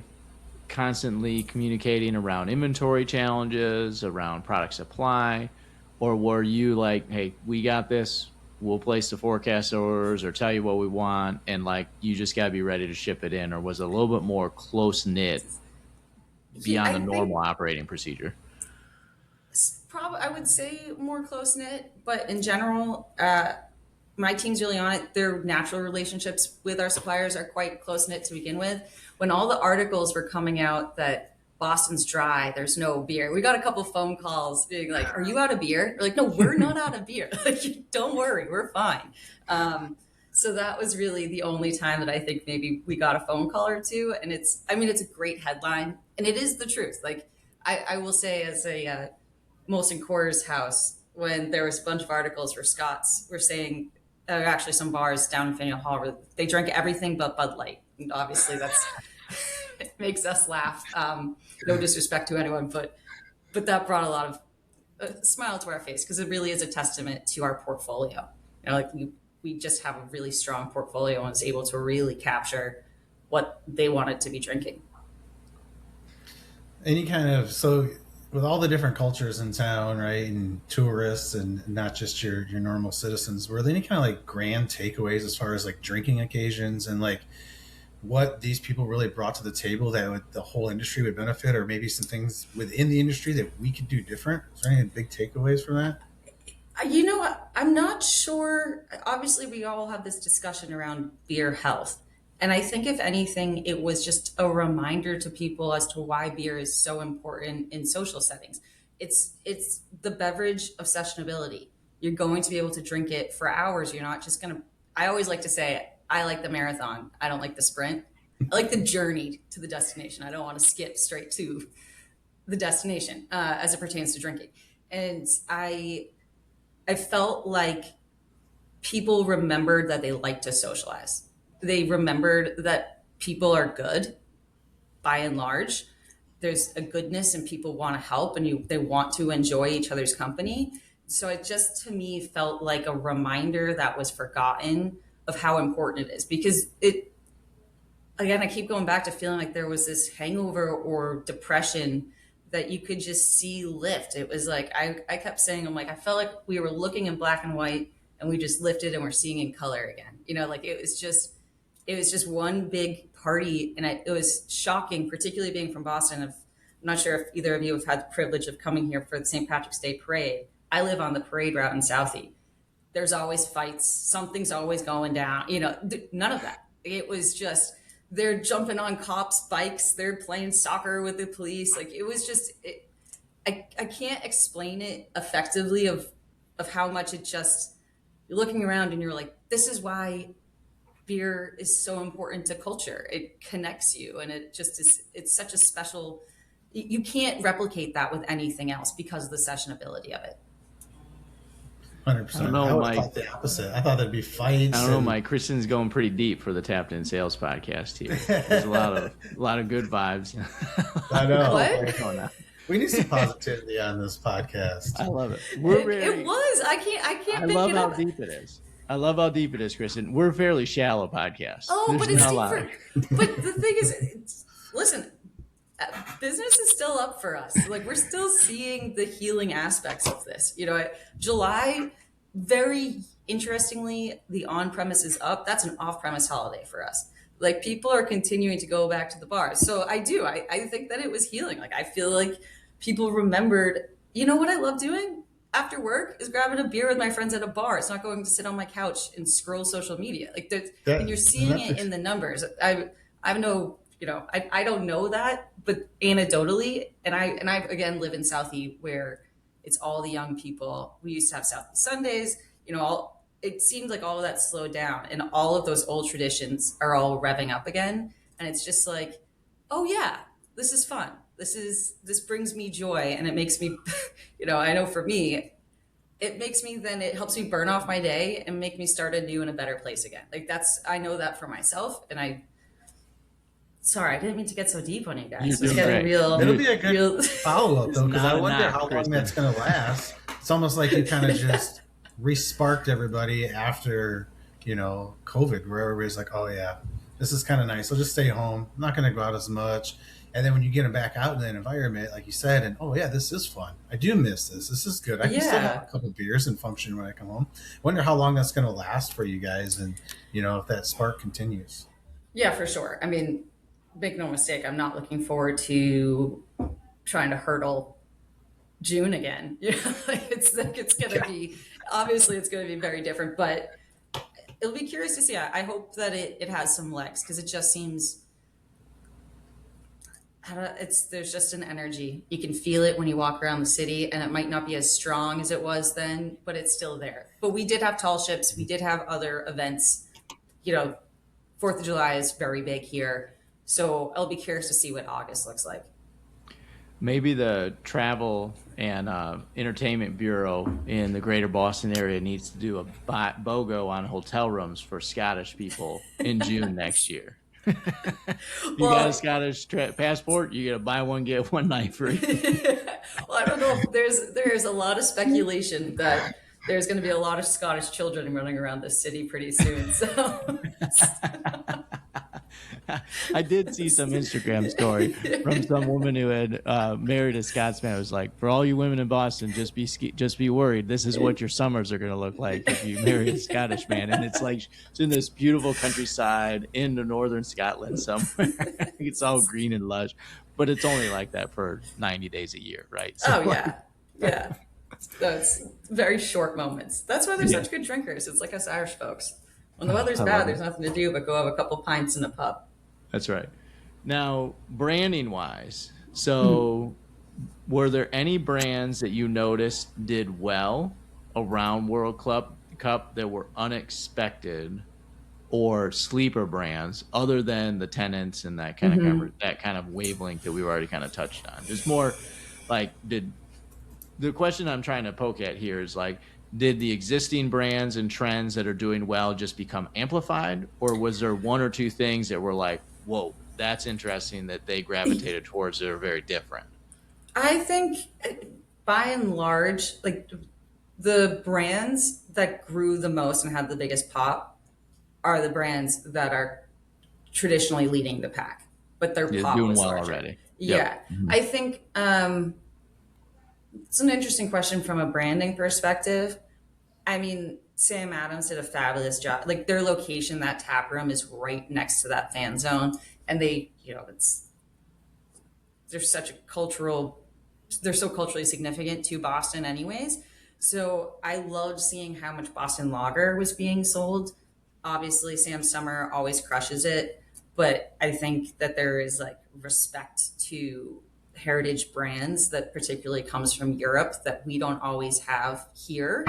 constantly communicating around inventory challenges, around product supply, or were you like, hey, we got this, we'll place the forecast orders or tell you what we want, and like you just got to be ready to ship it in? Or was it a little bit more close knit beyond the normal operating procedure? Probably, I would say more close knit, but in general, my team's really on it. Their natural relationships with our suppliers are quite close knit to begin with. When all the articles were coming out that Boston's dry, there's no beer, we got a couple phone calls being like, "Are you out of beer?" We're like, "No, we're not out of beer. Like, don't worry, we're fine." So that was really the only time that I think maybe we got a phone call or two. And it's a great headline, and it is the truth. Like I will say, as a Molson Coors house, when there was a bunch of articles where Scots were saying, actually some bars down in Faneuil Hall where they drank everything but Bud Light. And obviously that's, it makes us laugh. No disrespect to anyone, but that brought a lot of a smile to our face because it really is a testament to our portfolio. You know, like we just have a really strong portfolio and is able to really capture what they wanted to be drinking. Any kind of, so with all the different cultures in town, right, and tourists and not just your normal citizens, were there any kind of like grand takeaways as far as like drinking occasions and like what these people really brought to the table that the whole industry would benefit, or maybe some things within the industry that we could do different? Is there any big takeaways from that? You know, I'm not sure. Obviously, we all have this discussion around beer health. And I think, if anything, it was just a reminder to people as to why beer is so important in social settings. It's the beverage of sessionability. You're going to be able to drink it for hours. You're not just going to, I always like to say, I like the marathon. I don't like the sprint. I like the journey to the destination. I don't want to skip straight to the destination as it pertains to drinking. And I felt like people remembered that they like to socialize. They remembered that people are good by and large. There's a goodness and people want to help and they want to enjoy each other's company. So it just, to me, felt like a reminder that was forgotten of how important it is, because again, I keep going back to feeling like there was this hangover or depression that you could just see lift. It was like, I kept saying, I'm like, I felt like we were looking in black and white and we just lifted and we're seeing in color again. You know, like it was just one big party. And it was shocking, particularly being from Boston. I'm not sure if either of you have had the privilege of coming here for the St. Patrick's Day parade. I live on the parade route in Southie. There's always fights. Something's always going down. You know, none of that. It was just, they're jumping on cops' bikes. They're playing soccer with the police. Like it was just, I can't explain it effectively of how much it just, you're looking around and you're like, this is why beer is so important to culture. It connects you, and it just is, it's such a special, you can't replicate that with anything else because of the sessionability of it. 100%. I would thought the opposite. I thought there'd be fights. I don't know, Mike. Kristen's going pretty deep for the Tapped In Sales podcast here. There's a lot of good vibes. I know. What? We need some positivity on this podcast. I love it. It was. I can't pick it up. I love how deep it is. I love how deep it is, Kristen. We're a fairly shallow podcast. Oh, but it's deeper. But the thing is, listen, business is still up for us. Like, we're still seeing the healing aspects of this. You know, July, very interestingly, the on-premise is up. That's an off-premise holiday for us. Like, people are continuing to go back to the bars. So I think that it was healing. Like, I feel like people remembered, you know what I love doing after work is grabbing a beer with my friends at a bar. It's not going to sit on my couch and scroll social media. Like, and you're seeing it in the numbers. I know, you know, I don't know that, but anecdotally, and I again live in Southie where it's all the young people. We used to have Southie Sundays, you know, it seemed like all of that slowed down and all of those old traditions are all revving up again. And it's just like, oh yeah, this is fun. This brings me joy, and it makes me, you know, I know for me, it makes me then it helps me burn off my day and make me start anew in a better place again. Like I know that for myself, and sorry, I didn't mean to get so deep on you guys. You're It's doing getting great. real. It'll be a good real. follow-up, though, because I Not- wonder not, how long Kristen. that's going to last. It's almost like you kind of just re-sparked everybody after, COVID, where everybody's like, oh, yeah, this is kind of nice. I'll just stay home. I'm not going to go out as much. And then when you get them back out in that environment, like you said, and oh, yeah, this is fun. I do miss this. This is good. I can still have a couple beers and function when I come home. Wonder how long that's going to last for you guys and, if that spark continues. Yeah, for sure. I mean, make no mistake, I'm not looking forward to trying to hurdle June again. It's going to be, obviously it's going to be very different, but it'll be curious to see. I hope that it has some legs, because it just seems, there's just an energy. You can feel it when you walk around the city, and it might not be as strong as it was then, but it's still there. But we did have tall ships. We did have other events. 4th of July is very big here. So I'll be curious to see what August looks like. Maybe the Travel and Entertainment Bureau in the greater Boston area needs to do a BOGO on hotel rooms for Scottish people in June next year. You got a Scottish passport, you get a buy one, get one night free. Well, I don't know. There's a lot of speculation that there's going to be a lot of Scottish children running around this city pretty soon. So I did see some Instagram story from some woman who had married a Scotsman. It was like, for all you women in Boston, just be worried. This is what your summers are going to look like if you marry a Scottish man. And it's like it's in this beautiful countryside in the northern Scotland somewhere. It's all green and lush, but it's only like that for 90 days a year, right? So, yeah. So it's very short moments. That's why they're such good drinkers. It's like us Irish folks. When the weather's bad, there's nothing to do but go have a couple pints in a pub. That's right. Now, branding wise, so were there any brands that you noticed did well around World Cup that were unexpected, or sleeper brands other than the Tennents and that kind of wavelength that we already kind of touched on? Just more like, the question I'm trying to poke at here is like, did the existing brands and trends that are doing well just become amplified, or was there one or two things that were like, whoa, that's interesting that they gravitated towards that are very different? I think by and large, like the brands that grew the most and had the biggest pop are the brands that are traditionally leading the pack, but their pop doing was well larger. already. Yeah. Yep. Mm-hmm. I think it's an interesting question from a branding perspective. I mean, Sam Adams did a fabulous job. Like their location, that tap room is right next to that fan zone. And they're so culturally significant to Boston anyways. So I loved seeing how much Boston lager was being sold. Obviously, Sam Summer always crushes it, but I think that there is like respect to heritage brands that particularly comes from Europe that we don't always have here.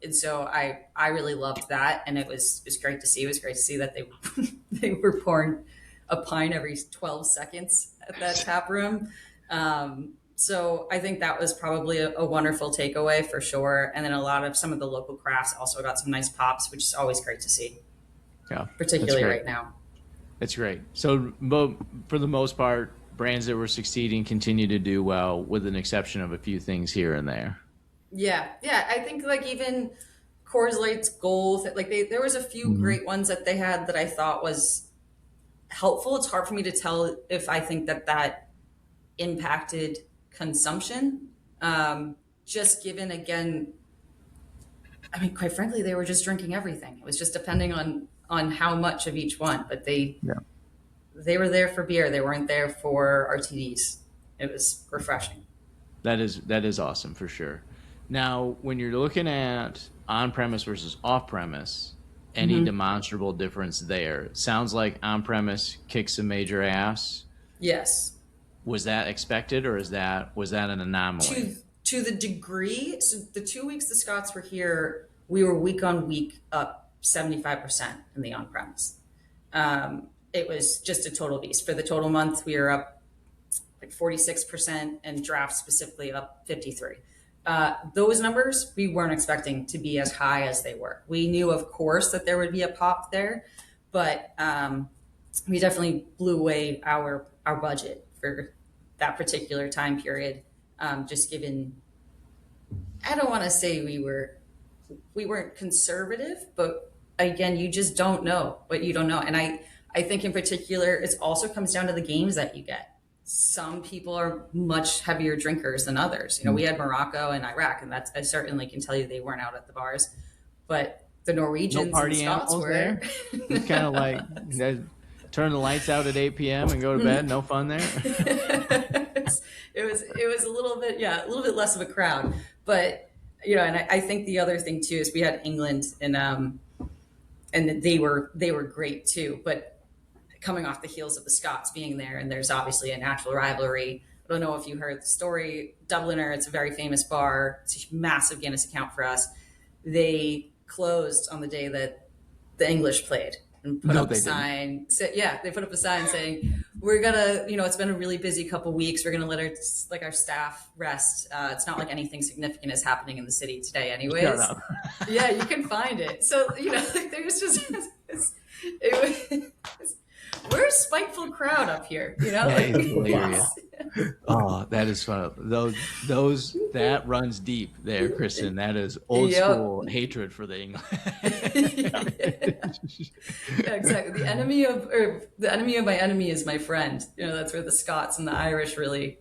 And so I really loved that. And it was great to see. It was great to see that they were pouring a pint every 12 seconds at that tap room. So I think that was probably a wonderful takeaway for sure. And then some of the local crafts also got some nice pops, which is always great to see. Yeah, particularly right now. That's great. So for the most part, brands that were succeeding continue to do well, with an exception of a few things here and there. Yeah. I think like even Coors Light's Gold, like there was a few great ones that they had that I thought was helpful. It's hard for me to tell if I think that impacted consumption. Just given, again, I mean, quite frankly, they were just drinking everything. It was just depending on how much of each one, but they were there for beer. They weren't there for RTDs. It was refreshing. That is awesome for sure. Now, when you're looking at on-premise versus off-premise, any demonstrable difference there? Sounds like on-premise kicks a major ass. Yes. Was that expected, or was that an anomaly? To the degree, so the 2 weeks the Scots were here, we were week on week up 75% in the on-premise. It was just a total beast. For the total month, we were up like 46%, and draft specifically up 53%. Those numbers we weren't expecting to be as high as they were. We knew, of course, that there would be a pop there, but we definitely blew away our budget for that particular time period. Just given, I don't want to say we weren't conservative, but again, you just don't know what you don't know. And I think in particular, it also comes down to the games that you get. Some people are much heavier drinkers than others. You know, we had Morocco and Iraq, and I certainly can tell you they weren't out at the bars, but the Norwegians No party and Scots animals were. there. It's kind of like you guys turn the lights out at 8 p.m. and go to bed. No fun there. It was a little bit less of a crowd, but you know, and I think the other thing too is we had England and they were great too, but coming off the heels of the Scots being there, and there's obviously a natural rivalry. I don't know if you heard the story. Dubliner, it's a very famous bar. It's a massive Guinness account for us. They closed on the day that the English played and put up a sign. They put up a sign saying, we're gonna, you know, it's been a really busy couple weeks. We're gonna let our staff rest. It's not like anything significant is happening in the city today anyways. Shut up. Yeah, you can find it. So, you know, like there's just, we're a spiteful crowd up here, you know? That is hilarious. Oh, that is fun. That runs deep there, Kristen. That is old school hatred for the English. Yeah, exactly. The enemy of my enemy is my friend. You know, that's where the Scots and the Irish really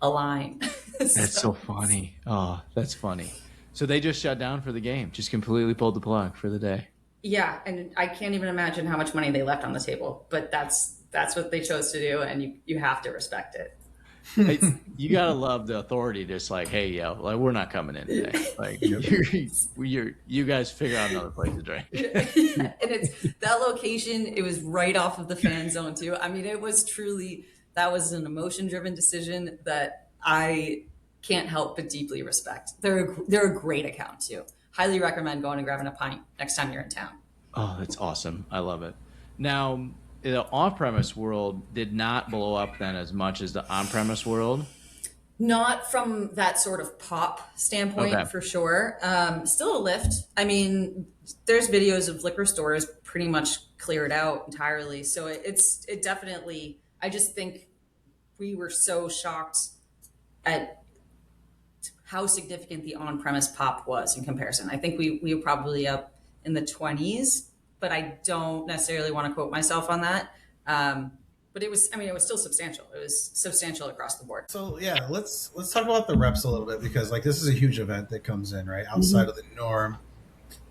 align. That's so funny. Oh, that's funny. So they just shut down for the game, just completely pulled the plug for the day. Yeah, and I can't even imagine how much money they left on the table, but that's what they chose to do, and you have to respect it. You gotta love the authority. Just like, hey, yo, like we're not coming in today. Like, you guys figure out another place to drink. And it's that location. It was right off of the fan zone too. I mean, it was truly, that was an emotion-driven decision that I can't help but deeply respect. They're a great account too. Highly recommend going and grabbing a pint next time you're in town. Oh, that's awesome. I love it. Now, the off-premise world did not blow up then as much as the on-premise world. Not from that sort of pop standpoint, Okay. for sure. Still a lift. I mean, there's videos of liquor stores pretty much cleared out entirely. So it definitely, I just think we were so shocked at how significant the on-premise pop was in comparison. I think we were probably up in the 20s, but I don't necessarily want to quote myself on that. But it was still substantial. It was substantial across the board. So yeah, let's talk about the reps a little bit, because like this is a huge event that comes in right outside of the norm.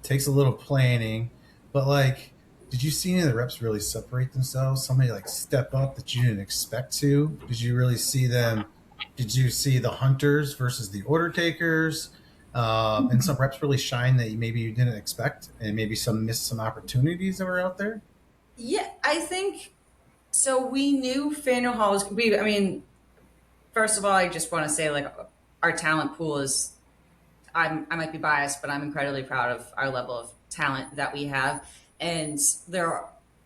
Takes a little planning, but like, did you see any of the reps really separate themselves? Somebody like step up that you didn't expect to? Did you really see them? Did you see the hunters versus the order takers? And some reps really shine that maybe you didn't expect, and maybe some missed some opportunities that were out there? Yeah, I think so. We knew Faneuil Hall was. First of all, I just want to say, like, our talent pool is. I might be biased, but I'm incredibly proud of our level of talent that we have. And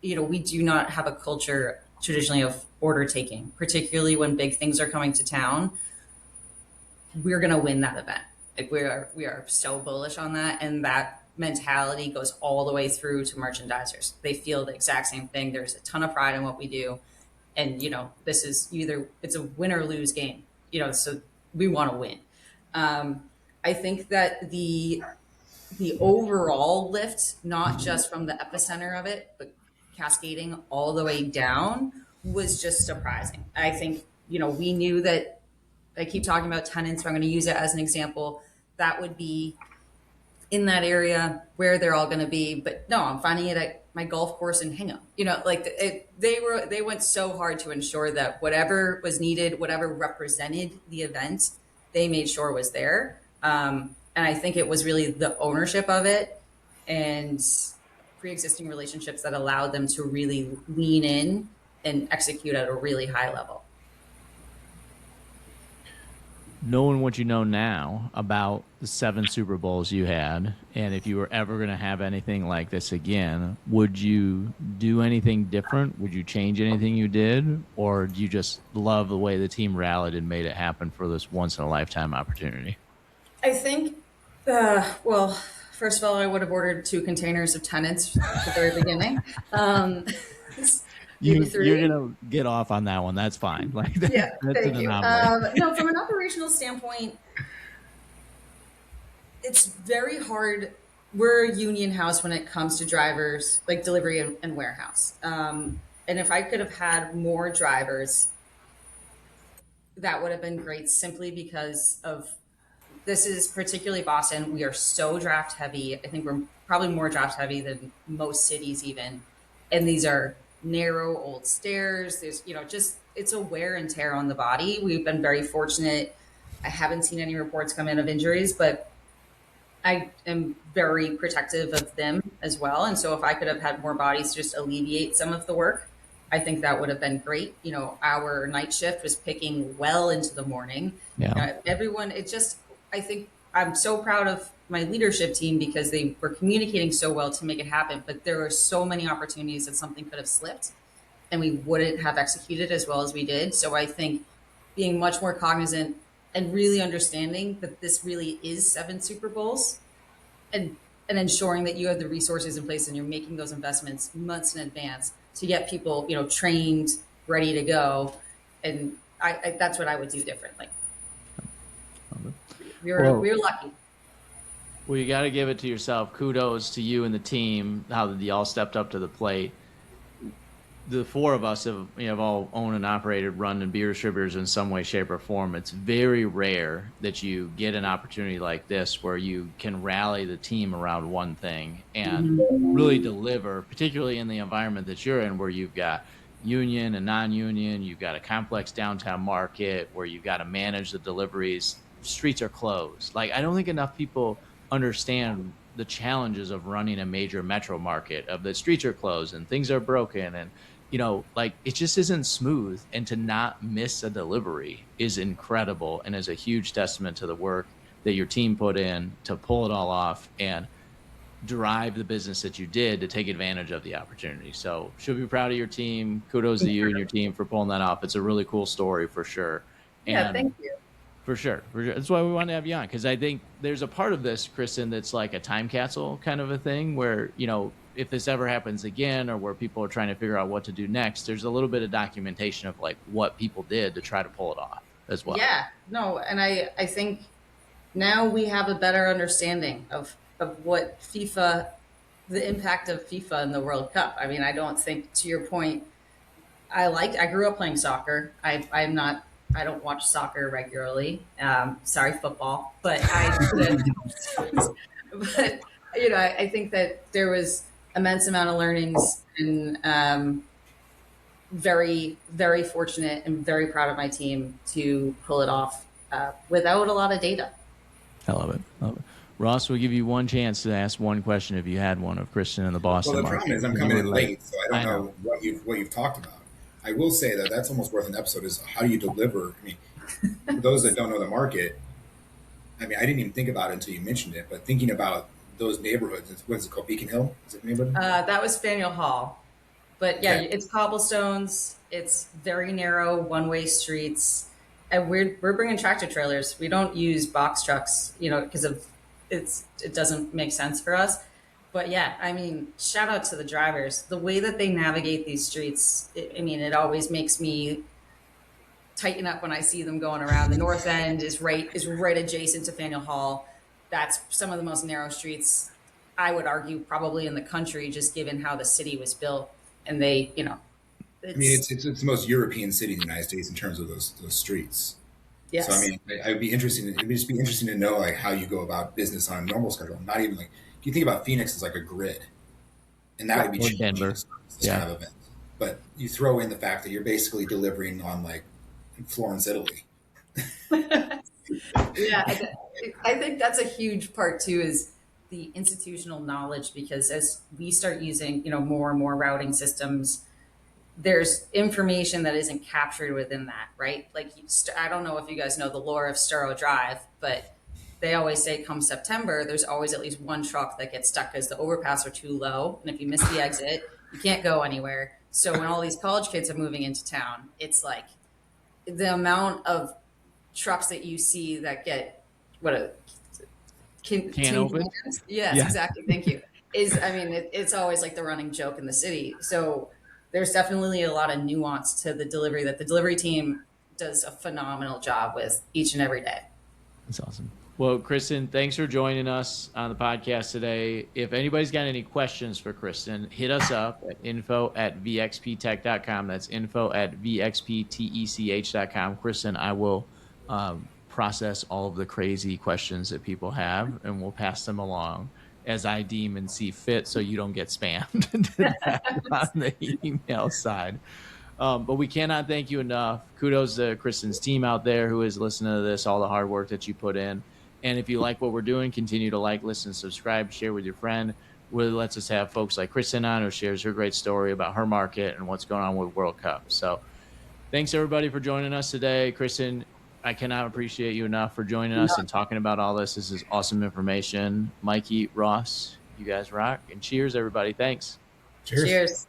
we do not have a culture traditionally of order taking, particularly when big things are coming to town. We're going to win that event. Like we are so bullish on that, and that mentality goes all the way through to merchandisers. They feel the exact same thing. There's a ton of pride in what we do, and this is it's a win or lose game. So we want to win. I think that the overall lift, not just from the epicenter of it, but cascading all the way down, was just surprising. I think we knew that. I keep talking about Tennent, so I'm going to use it as an example. That would be in that area where they're all going to be. But no, I'm finding it at my golf course in Hingham. They went so hard to ensure that whatever was needed, whatever represented the event, they made sure was there. And I think it was really the ownership of it and pre-existing relationships that allowed them to really lean in and execute at a really high level. Knowing what you know now about the 7 Super Bowls you had, and if you were ever going to have anything like this again, would you do anything different? Would you change anything you did? Or do you just love the way the team rallied and made it happen for this once-in-a-lifetime opportunity? I think, well, first of all, I would have ordered 2 containers of Tennents at the very beginning. Um, maybe You're 3. gonna get off on that one. That's fine. Like Yeah, that's an thank you. anomaly. No, from an operational standpoint, it's very hard. We're a union house when it comes to drivers, like delivery and warehouse. And if I could have had more drivers, that would have been great simply because of this is particularly Boston. We are so draft heavy. I think we're probably more draft heavy than most cities even. And these are narrow old stairs. There's, just it's a wear and tear on the body. We've been very fortunate. I haven't seen any reports come in of injuries, but I am very protective of them as well. And so if I could have had more bodies to just alleviate some of the work, I think that would have been great. Our night shift was picking well into the morning. Yeah. Everyone, I think I'm so proud of my leadership team because they were communicating so well to make it happen. But there were so many opportunities that something could have slipped and we wouldn't have executed as well as we did. So I think being much more cognizant and really understanding that this really is 7 Super Bowls and ensuring that you have the resources in place and you're making those investments months in advance to get people, trained, ready to go. And I that's what I would do differently. We were lucky. Well, you got to give it to yourself. Kudos to you and the team, how y'all stepped up to the plate. The 4 of us have all owned and operated, run and beer distributors in some way, shape, or form. It's very rare that you get an opportunity like this where you can rally the team around one thing and really deliver, particularly in the environment that you're in, where you've got union and non-union, you've got a complex downtown market where you've got to manage the deliveries. Streets are closed. Like, I don't think enough people understand the challenges of running a major metro market, of the streets are closed and things are broken and like it just isn't smooth. And to not miss a delivery is incredible and is a huge testament to the work that your team put in to pull it all off and drive the business that you did to take advantage of the opportunity. So should be proud of your team. Kudos to you and your team for pulling that off. It's a really cool story for sure. Yeah, thank you. For sure. That's why we wanted to have you on, because I think there's a part of this, Kristen, that's like a time capsule kind of a thing where, if this ever happens again or where people are trying to figure out what to do next, there's a little bit of documentation of like what people did to try to pull it off as well. Yeah, no. And I think now we have a better understanding of what the impact of FIFA in the World Cup. I mean, I don't think, to your point, I grew up playing soccer. I don't watch soccer regularly. Sorry, football, but I think that there was immense amount of learnings and very, very fortunate and very proud of my team to pull it off without a lot of data. I love it. Ross, we'll give you one chance to ask one question if you had one of Kristen in the Boston Well, the market. problem is I'm coming in late, so I don't know what you've talked about. I will say that that's almost worth an episode is how do you deliver? I mean, for those that don't know the market, I mean, I didn't even think about it until you mentioned it, but thinking about those neighborhoods, what is it called? Beacon Hill? Is it the neighborhood? That was Faneuil Hall. But yeah, Okay. It's cobblestones. It's very narrow one-way streets. And we're bringing tractor trailers. We don't use box trucks, because it doesn't make sense for us. But yeah, I mean, shout out to the drivers. The way that they navigate these streets, it always makes me tighten up when I see them going around. The north end is right adjacent to Faneuil Hall. That's some of the most narrow streets, I would argue, probably in the country, just given how the city was built. And they, it's the most European city in the United States in terms of those streets. Yes. So I mean, it'd be interesting to know like how you go about business on a normal schedule. Not even like you think about Phoenix as like a grid, and that would be changing Denver. this kind of event. But you throw in the fact that you're basically delivering on like Florence, Italy. Yeah, I think that's a huge part too, is the institutional knowledge, because as we start using, more and more routing systems, there's information that isn't captured within that, right? Like, I don't know if you guys know the lore of Sturrow Drive, but they always say come September, there's always at least one truck that gets stuck because the overpass are too low. And if you miss the exit, you can't go anywhere. So when all these college kids are moving into town, it's like the amount of trucks that you see that get Can open? Yes, Yeah. exactly. Thank you. It's always like the running joke in the city. So there's definitely a lot of nuance to the delivery that the delivery team does a phenomenal job with each and every day. That's awesome. Well, Kristen, thanks for joining us on the podcast today. If anybody's got any questions for Kristen, hit us up at info@vxptech.com. That's info@vxptech.com. Kristen, I will process all of the crazy questions that people have, and we'll pass them along as I deem and see fit, so you don't get spammed on the email side. But we cannot thank you enough. Kudos to Kristen's team out there who is listening to this, all the hard work that you put in. And if you like what we're doing, continue to like, listen, subscribe, share with your friend. Really lets us have folks like Kristen on who shares her great story about her market and what's going on with World Cup. So thanks, everybody, for joining us today. Kristen, I cannot appreciate you enough for joining us and talking about all this. This is awesome information. Mikey, Ross, you guys rock. And cheers, everybody. Thanks. Cheers. Cheers.